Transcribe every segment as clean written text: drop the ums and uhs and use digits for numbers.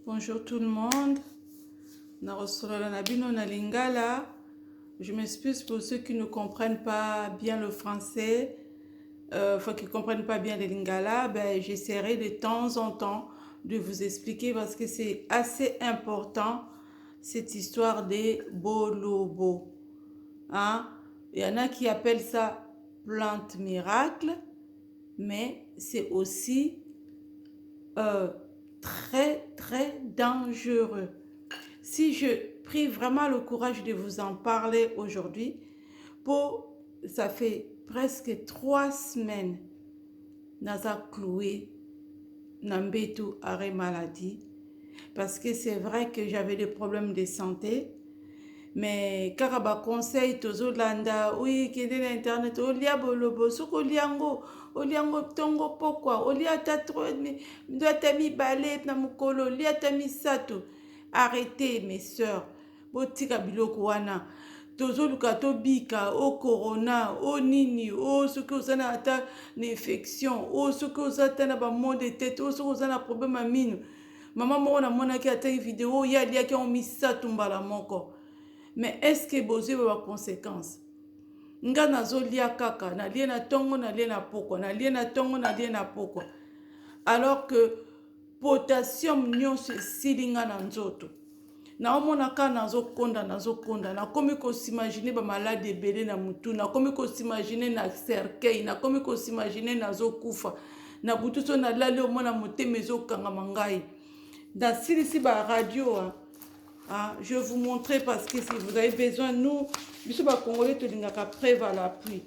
Bonjour tout le monde. Na lingala. Je m'excuse pour ceux qui ne comprennent pas bien le français, qui ne comprennent pas bien le lingala. J'essaierai de temps en temps de vous expliquer parce que c'est assez important cette histoire des bolobo. Hein? Il y en a qui appellent ça plante miracle, mais c'est aussi euh, très dangereux. Si je pris vraiment le courage de vous en parler aujourd'hui, ça fait presque 3 semaines, naza cloué, nambetu arrêt maladie, parce que c'est vrai que j'avais des problèmes de santé, mais karaba conseil tozolanda oui kende na internet olia bolobo soko oliango tongo pokwa olia ta 3 ndo ata mibale na mokolo olia ata misato. Arrêtez mes sœurs, botika biloko wana tozoluka tobika o corona o nini o soki oza na ata na infection o soki oza ata na bamot de tete o soki oza na problème ya mino. Mama moko namonaki ataki video oyo aliaki yango misato mbala moko. Mais est-ce que bozwi ba conséquences? Nga nazolia kaka nalie na tongo nalie na pokwa nalie na tongo nalie na pokwa, alors que potassium nyonso esili nga na nzoto. Naomona ka nazokonda nakomi kosimagine bamalade ebele na mutu, nakomi kosimagine na cercueil, nakomi kosimagine nazokufa na butu so nalali omona motema ezokangama ngai. Nasilisi ba radio je vais vous montrer parce que si vous avez besoin, nous, Congolais, preuve à l'appui.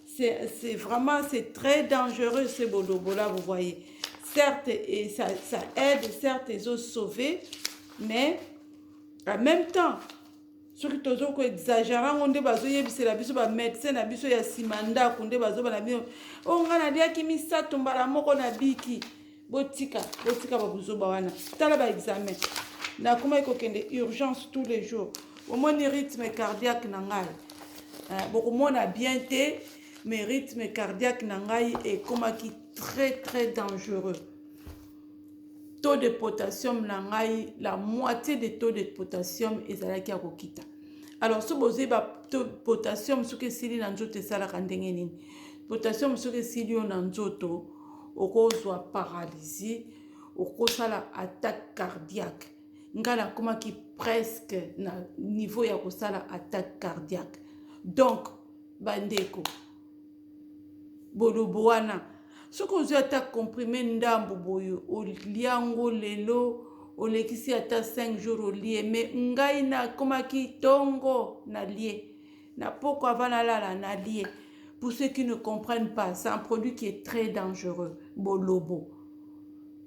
C'est vraiment, c'est très dangereux ce bolobo-là, vous voyez. Certes, et ça aide, certes, ils ont sauvé, mais en même temps, ceux qui ont exagéré, on dit que la biso ba médecin na biso ya simanda kunde bazo ba na biso on ngana dia ki misa tombala moko na biki botika ba buzo ba wana tala ba examen. Na kuma ikokende urgence tous les jours. Au moins rythme cardiaque nangai. Beaucoup moins a bien té, mais rythme cardiaque nangai est comme qui très dangereux. Taux de potassium nangai, la moitié des taux de potassium est à la kiakokita. Alors ce bosé ba potassium ce que sili nanzote sala kandenge nini. Potassium ce que sili nanzoto oko soit paralysé, oko sala attaque cardiaque. Ngala kuma ki presque na niveau ya kosala attaque cardiaque. Donc bandeko bolobo wana soki ozwi ata comprimé ndambo boyo oliango lelo olekisi ata 5 jours olie, mais ngai nakomaki tongo nalie na poko avant nalala nalie. Pour ceux qui ne comprennent pas, c'est un produit qui est très dangereux, bolobo.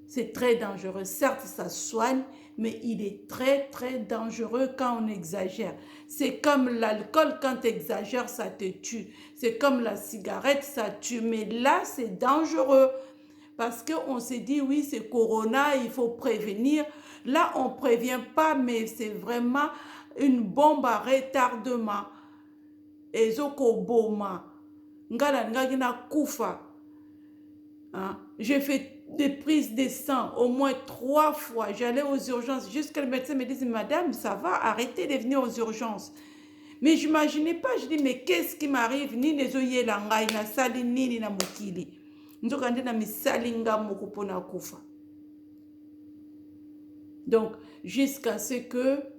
C'est très dangereux. Certes, ça soigne, mais il est très dangereux quand on exagère. C'est comme l'alcool, quand tu exagères, ça te tue. C'est comme la cigarette, ça tue. Mais là, c'est dangereux. Parce qu'on s'est dit, oui, c'est corona, il faut prévenir. Là, on ne prévient pas, mais c'est vraiment une bombe à retardement. Ezoko boma. Ngala ngagina kufa. J'ai fait des prises de sang au moins 3 fois. J'allais aux urgences jusqu'à le médecin me dise, madame, ça va, arrêtez de venir aux urgences. Mais je n'imaginais pas, je dis, mais qu'est-ce qui m'arrive? Ni les oye langai, na sali nini na mukili. Nzokande na misali nga mokupo na kufa. Donc, jusqu'à ce que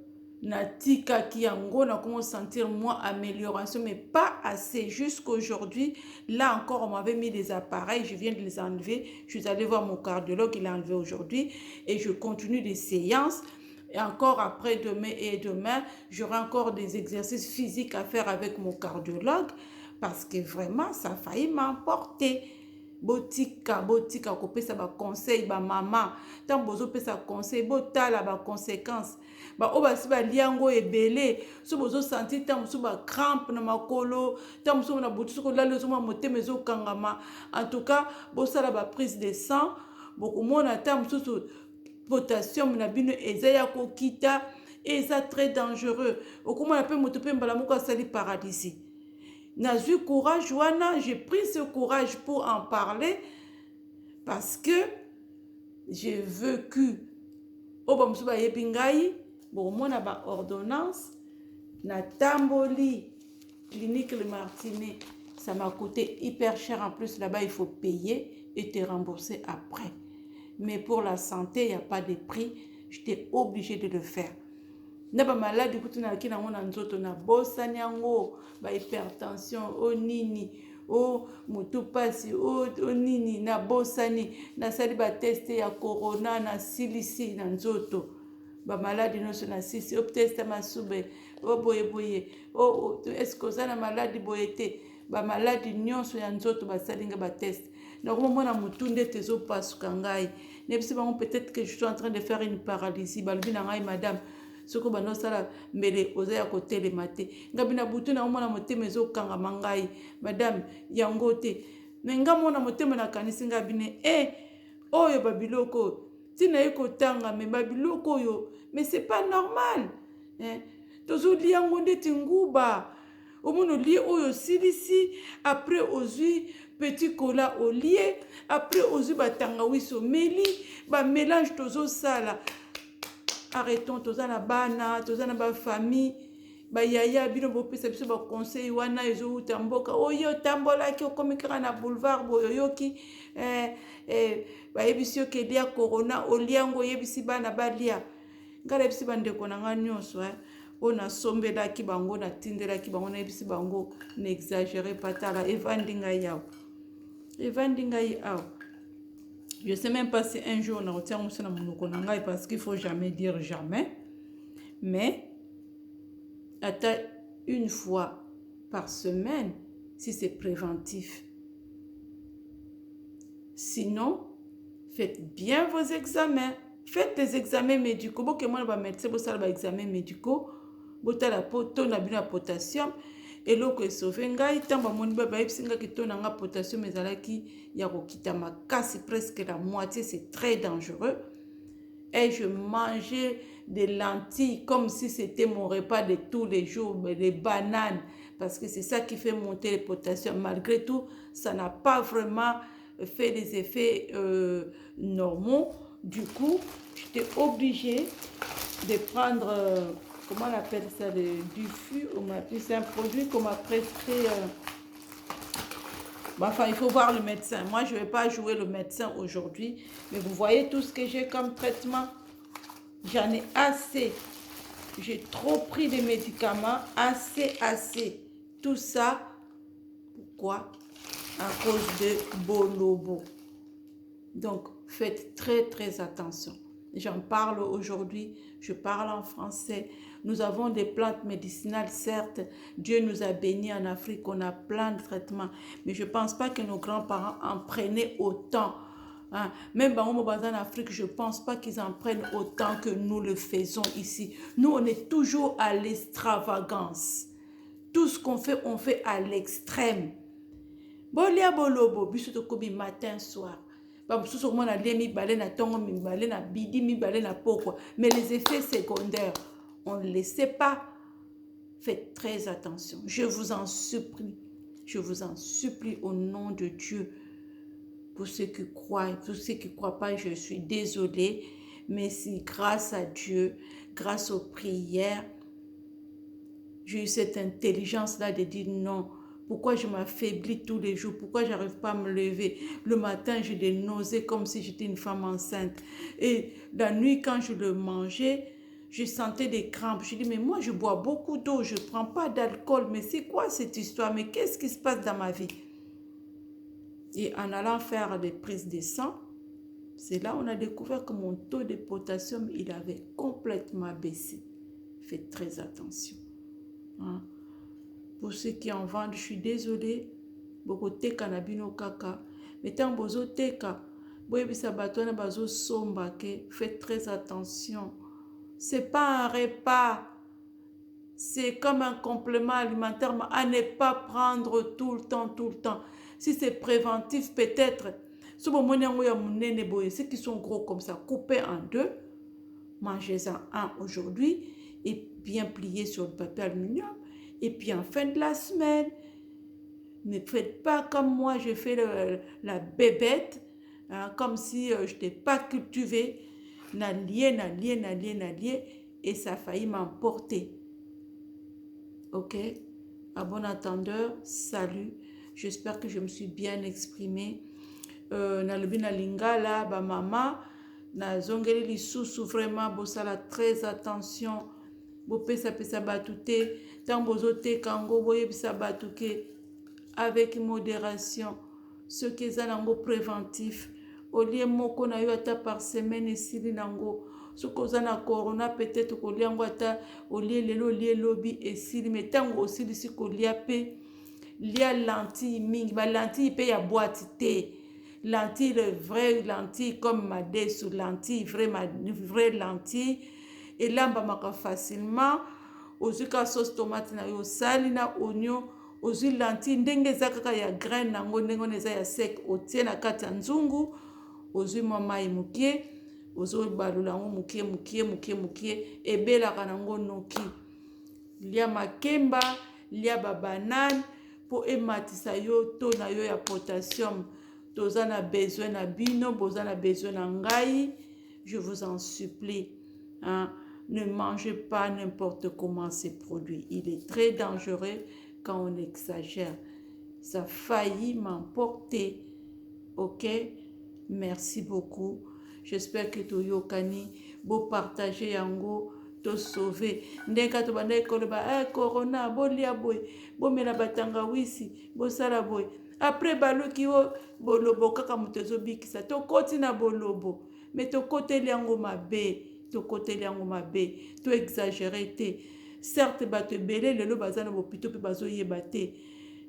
natika kiango na comment sentir moi amélioration, mais pas assez jusqu'aujourd'hui. Là encore on m'avait mis des appareils, je viens de les enlever, je suis allée voir mon cardiologue, il l'a enlevé aujourd'hui et je continue des séances. Et encore après demain j'aurai encore des exercices physiques à faire avec mon cardiologue parce que vraiment ça a failli m'emporter. Botika kopesa ba conseil ba mama tant bozo pesa conseil botala ba conséquences ba obasi ba liango ebele so bozo sentir tant so ba crampe na makolo tant so na butu so lalo so motema zo kangama. En tout cas bosala ba prise de sang bokomona tant so potassium na bino ezaya kokita et ça très dangereux okomona pe moto pe mbala moko asali paralysie. J'ai courage, j'ai pris ce courage pour en parler parce que j'ai vécu O bamusu bayebi ngai bomona ba ordonnance na tamboli clinique Le Martinet. Ça m'a coûté hyper cher. En plus, là-bas, il faut payer et te rembourser après. Mais pour la santé, il n'y a pas de prix. J'étais obligée de le faire. Na ba malade kutu na kina mona nzoto na bosani yango ba hypertension o nini o mutu pasi o nini na bosani na sali ba teste ya corona na silisi na nzoto ba malade nyonso na sisi o teste masube o boye boye o est-ce que ça na malade boye te ba malade nyonso ya nzoto basali nga ba teste na komona mutu ndete zo pasuka ngai nebisi bango peut-être que je suis en train de faire une paralysie balobi na ngai madame soko bano sala mbele oza ya kotelema te ngabi na butu na omona motema ezokangama ngai madame yango te me nga mona motema nakanisi ngabi ne oyo babiloko ntina ye kotanga me babiloko oyo mais c'est pas normal tozoli yango ndeti nguba omona olie oyo silisi après ozwi petit cola olie après ozwi batangawisi omeli bamélange tozosala. Arrêtons, toza na bana, toza na ba famille, ba yaya bino bo pesa biso ba conseil wana ezo utamboka. Oyo tambola ki okomikaka na boulevard boyoyoki ba yebisi ke lia corona oliango yebisi bana balia. Ngala yebisi bandeko na nga nyonso ona sombela ki bango na tindela ki bango na yebisi bango n'exagérez pas tala evandinga yao. Evandinga yao. Je ne sais même pas si un jour on a retenu mon parce qu'il ne faut jamais dire jamais. Mais, attends une fois par semaine, si c'est préventif. Sinon, faites bien vos examens. Faites des examens médicaux. Bon, que moi, je vais mettre des examens médicaux. Bon, tu as la potassium. Et l'eau que sauvé ngai tamba moni baba epsinga kitona nga potassium ezalaki ya kokita makasi presque la moitié, c'est très dangereux. Et je mangeais des lentilles comme si c'était mon repas de tous les jours, mais des bananes parce que c'est ça qui fait monter le potassium. Malgré tout, ça n'a pas vraiment fait des effets normaux. Du coup, j'étais obligée de prendre comment on appelle ça, du fût, c'est un produit qu'on m'a prescrit. Enfin, il faut voir le médecin. Moi, je ne vais pas jouer le médecin aujourd'hui. Mais vous voyez tout ce que j'ai comme traitement. J'en ai assez. J'ai trop pris de médicaments. Assez. Tout ça, pourquoi? À cause de Bolobo. Donc, faites très attention. J'en parle aujourd'hui. Je parle en français. Nous avons des plantes médicinales, certes. Dieu nous a bénis en Afrique, on a plein de traitements. Mais je ne pense pas que nos grands-parents en prenaient autant. Même en Afrique, je ne pense pas qu'ils en prennent autant que nous le faisons ici. Nous, on est toujours à l'extravagance. Tout ce qu'on fait, on fait à l'extrême. Bolia bolobo, biso kobi matin, soir. Mais les effets secondaires, on ne les sait pas. Faites très attention. Je vous en supplie. Je vous en supplie au nom de Dieu. Pour ceux qui croient, pour ceux qui ne croient pas, je suis désolée. Mais si grâce à Dieu, grâce aux prières, j'ai eu cette intelligence-là de dire non. Pourquoi je m'affaiblis tous les jours? Pourquoi je n'arrive pas à me lever? Le matin, j'ai des nausées comme si j'étais une femme enceinte. Et la nuit, quand je le mangeais, je sentais des crampes. Je dis, mais moi, je bois beaucoup d'eau, je ne prends pas d'alcool. Mais c'est quoi cette histoire? Mais qu'est-ce qui se passe dans ma vie? Et en allant faire des prises de sang, c'est là on a découvert que mon taux de potassium, il avait complètement baissé. Faites très attention. Pour ceux qui en vendent, je suis désolée. Beaucoup de cannabino kaka. Mais tant bozo teka, boyebisa batona bazo sombake. Faites très attention. C'est pas un repas. C'est comme un complément alimentaire, mais à ne pas prendre tout le temps. Si c'est préventif, peut-être. Ceux qui sont gros comme ça, coupez en deux. Mangez-en un aujourd'hui et bien plié sur le papier aluminium. Et puis en fin de la semaine, ne faites pas comme moi, je fais la bébête, comme si je n'étais pas cultivée. na lié, et ça a failli m'emporter. Ok? À bon entendeur, salut. J'espère que je me suis bien exprimée. Nalobi na lingala, ba mama, na zongeli lisusu vraiment, bosala très attention. Bopesa pesa batute, tant bozote kango boyebisa batuke avec modération. Ce qui est nango préventif. Au lieu moko na yo ata par semaine esili nango. Ce que na corona peut-être kolia ngo ata au lieu lelo lieu lobi esili mais tango osili si kolia pe lia lentille mingi ba lentille pe ya boîte te. Lentille vraie lentille comme Madesu lentille vraie lentille et lambamaka facilement ozuka sauce tomate na yo sali na oignon ozwi lentille ndenge eza kaka ya graine nango ndenge eza ya sec otie na kati ya nzungu ozwi mwa mai mokie ozobalula yango mokie ebelaka nango noki lia makemba lia babanane mpo ematisa yo to na yo ya potassium toza na besoin na bino boza na besoin na ngai je vous en supplie hein? Ne mangez pas n'importe comment ces produits. Il est très dangereux quand on exagère. Ça a failli m'emporter. Ok? Merci beaucoup. J'espère que tu yokani. Beau partager yango. To sauver. Ndeka to banda ekoloba. Corona. Bo lia boy. Bo mena batanga wisi. Bo sala boy. Après baluki o bolobo kaka mutezo bikisa. To koti na bolobo. Mais to kote liango mabe. To côté liango mabe to exagérer te certes bato belé lelo bazana bopito pe bazo yebate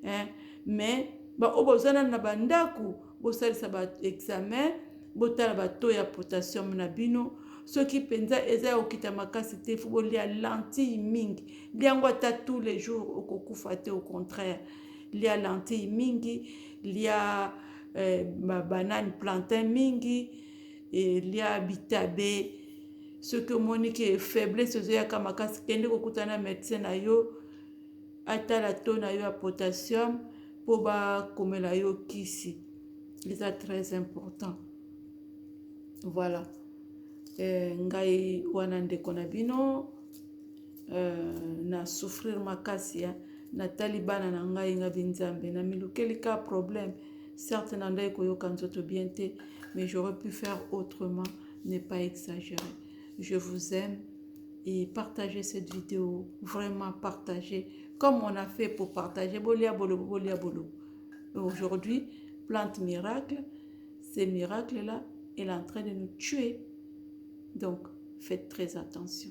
hein mais ba obozana na bandaku bosalisa ba examen botala bato ya potassium na bino soki penza eza okita makasi te fo bolia lentille mingi liango ata tous les jours okokufa te au contraire lia lentille mingi lia banane plantain mingi et lia bitabe ce que monique faiblesse ozoyaka makasi kende kokutana médecin na yo atala to na yo ya potassium mpo bakomela yo kisi eza très important voilà ngai wana ndeko na bino na souffrir makasi natali bana na ngai nga binzambe na milukeli ka problème certes na ndai koyoka nzoto bien te mais j'aurais pu faire autrement ne pas exagérer. Je vous aime et partagez cette vidéo, vraiment partagez, comme on a fait pour partager Bolia Bolo, Bolia Bolo. Aujourd'hui, plante miracle, ces miracles-là, elle est en train de nous tuer. Donc, faites très attention.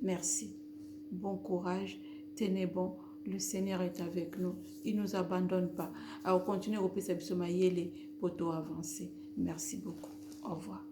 Merci. Bon courage, tenez bon, le Seigneur est avec nous, il ne nous abandonne pas. Alors, continuez à reposer sur ma yele pour tout avancer. Merci beaucoup. Au revoir.